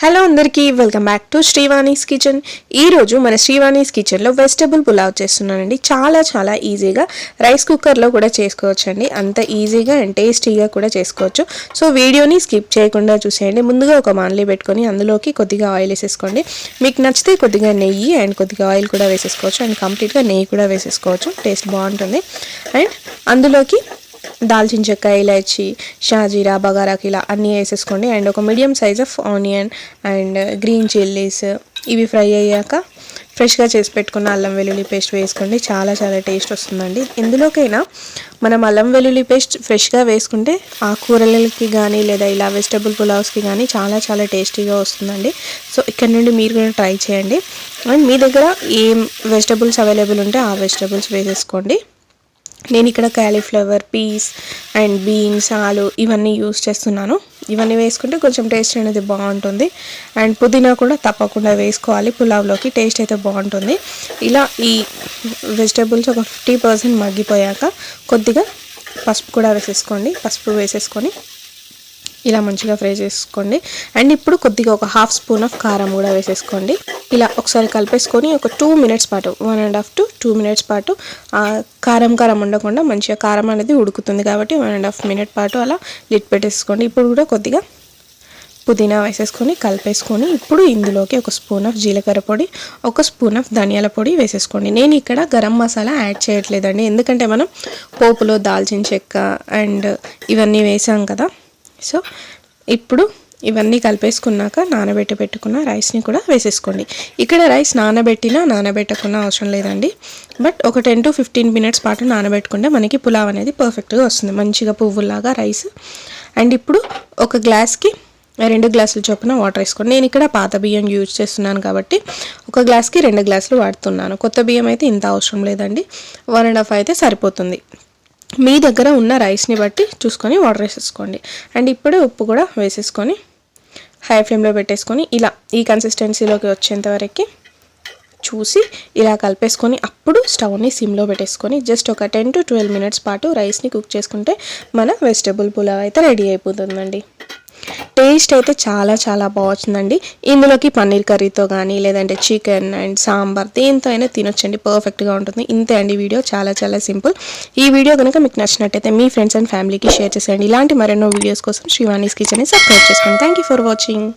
Hello అందరికీ welcome back to శ్రీవాణీస్ kitchen. ఈరోజు మన శ్రీవాణీస్ కిచెన్లో వెజిటబుల్ పులావ్ చేస్తున్నానండి. చాలా ఈజీగా రైస్ కుక్కర్లో కూడా చేసుకోవచ్చు అండి. అంత ఈజీగా అండ్ టేస్టీగా కూడా చేసుకోవచ్చు. సో వీడియోని స్కిప్ చేయకుండా చూసేయండి. ముందుగా ఒక మాన్లీ పెట్టుకొని అందులోకి కొద్దిగా ఆయిల్ వేసేసుకోండి. మీకు నచ్చితే కొద్దిగా నెయ్యి అండ్ కొద్దిగా ఆయిల్ కూడా వేసేసుకోవచ్చు అండ్ కంప్లీట్గా నెయ్యి కూడా వేసేసుకోవచ్చు. టేస్ట్ బాగుంటుంది. అండ్ అందులోకి దాల్చిన చెక్క, ఇలాచి, షాజీరా, బగారాకి ఇలా అన్నీ వేసేసుకోండి. అండ్ ఒక medium size of onion and green chillies ఇవి ఫ్రై అయ్యాక ఫ్రెష్గా చేసి పెట్టుకున్న అల్లం వెల్లుల్లి పేస్ట్ వేసుకోండి. చాలా టేస్ట్ వస్తుందండి. ఎందులోకైనా మనం అల్లం వెల్లుల్లి పేస్ట్ ఫ్రెష్గా వేసుకుంటే ఆ కూరలకి కానీ లేదా ఇలా వెజిటబుల్ పులావ్స్కి కానీ చాలా టేస్టీగా వస్తుందండి. సో ఇక్కడ నుండి మీరు కూడా ట్రై చేయండి. అండ్ మీ దగ్గర ఏం వెజిటబుల్స్ అవైలబుల్ ఉంటే ఆ వెజిటబుల్స్ వేసేసుకోండి. నేను ఇక్కడ క్యాలీఫ్లవర్, పీస్ అండ్ బీన్స్, ఆలు ఇవన్నీ యూస్ చేస్తున్నాను. ఇవన్నీ వేసుకుంటే కొంచెం టేస్ట్ అనేది బాగుంటుంది. అండ్ పుదీనా కూడా తప్పకుండా వేసుకోవాలి పులావ్లోకి, టేస్ట్ అయితే బాగుంటుంది. ఇలా ఈ వెజిటబుల్స్ ఒక 50% మగ్గిపోయాక కొద్దిగా పసుపు కూడా వేసేసుకోండి. పసుపు వేసేసుకొని ఇలా మంచిగా ఫ్రై చేసుకోండి. అండ్ ఇప్పుడు కొద్దిగా ఒక 1/2 స్పూన్ ఆఫ్ కారం కూడా వేసేసుకోండి. ఇలా ఒకసారి కలిపేసుకొని ఒక 2 minutes పాటు 1.5 to 2 minutes పాటు కారం ఉండకుండా మంచిగా కారం అనేది ఉడుకుతుంది కాబట్టి 1.5 minute పాటు అలా లిడ్ పెట్టేసుకోండి. ఇప్పుడు కూడా కొద్దిగా పుదీనా వేసేసుకొని కలిపేసుకొని ఇప్పుడు ఇందులోకి 1 స్పూన్ ఆఫ్ జీలకర్ర పొడి, 1 స్పూన్ ఆఫ్ ధనియాల పొడి వేసేసుకోండి. నేను ఇక్కడ గరం మసాలా యాడ్ చేయట్లేదండి, ఎందుకంటే మనం పోపులో దాల్చిన చెక్క అండ్ ఇవన్నీ వేసాం కదా. సో ఇప్పుడు ఇవన్నీ కలిపేసుకున్నాక పెట్టుకున్న రైస్ని కూడా వేసేసుకోండి. ఇక్కడ రైస్ నానబెట్టకున్నా అవసరం లేదండి. బట్ ఒక 10 to 15 minutes పాటు నానబెట్టుకుంటే మనకి పులావ్ అనేది పర్ఫెక్ట్గా వస్తుంది, మంచిగా పువ్వులాగా రైస్. అండ్ ఇప్పుడు ఒక గ్లాస్కి 2 గ్లాసులు చొప్పున వాటర్ వేసుకోండి. నేను ఇక్కడ పాత బియ్యం యూజ్ చేస్తున్నాను కాబట్టి ఒక గ్లాస్కి 2 గ్లాసులు వాడుతున్నాను. కొత్త బియ్యం అయితే ఇంత అవసరం లేదండి, 1.5 అయితే సరిపోతుంది. మీ దగ్గర ఉన్న రైస్ని బట్టి చూసుకొని వాటర్ వేసేసుకోండి. అండ్ ఇప్పుడు ఉప్పు కూడా వేసేసుకొని హై ఫ్లేమ్లో పెట్టేసుకొని ఇలా ఈ కన్సిస్టెన్సీలోకి వచ్చేంత వరకు చూసి ఇలా కలిపేసుకొని అప్పుడు స్టవ్ని సిమ్లో పెట్టేసుకొని జస్ట్ ఒక 10 to 12 minutes పాటు రైస్ని కుక్ చేసుకుంటే మన వెజిటబుల్ పులావ్ అయితే రెడీ అయిపోతుందండి. టేస్ట్ అయితే చాలా బాగుంటుందండి. ఇందులోకి పన్నీర్ కర్రీతో కానీ లేదంటే చికెన్ అండ్ సాంబార్ దేంతో అయినా తినొచ్చండి, పర్ఫెక్ట్గా ఉంటుంది. ఇంతే అండి వీడియో, చాలా సింపుల్. ఈ వీడియో కనుక మీకు నచ్చినట్టయితే మీ ఫ్రెండ్స్ అండ్ ఫ్యామిలీకి షేర్ చేసేయండి. ఇలాంటి మరెన్నో వీడియోస్ కోసం శ్రీవాణీస్ కిచెన్ని సబ్స్క్రైబ్ చేసుకోండి. Thank you for watching.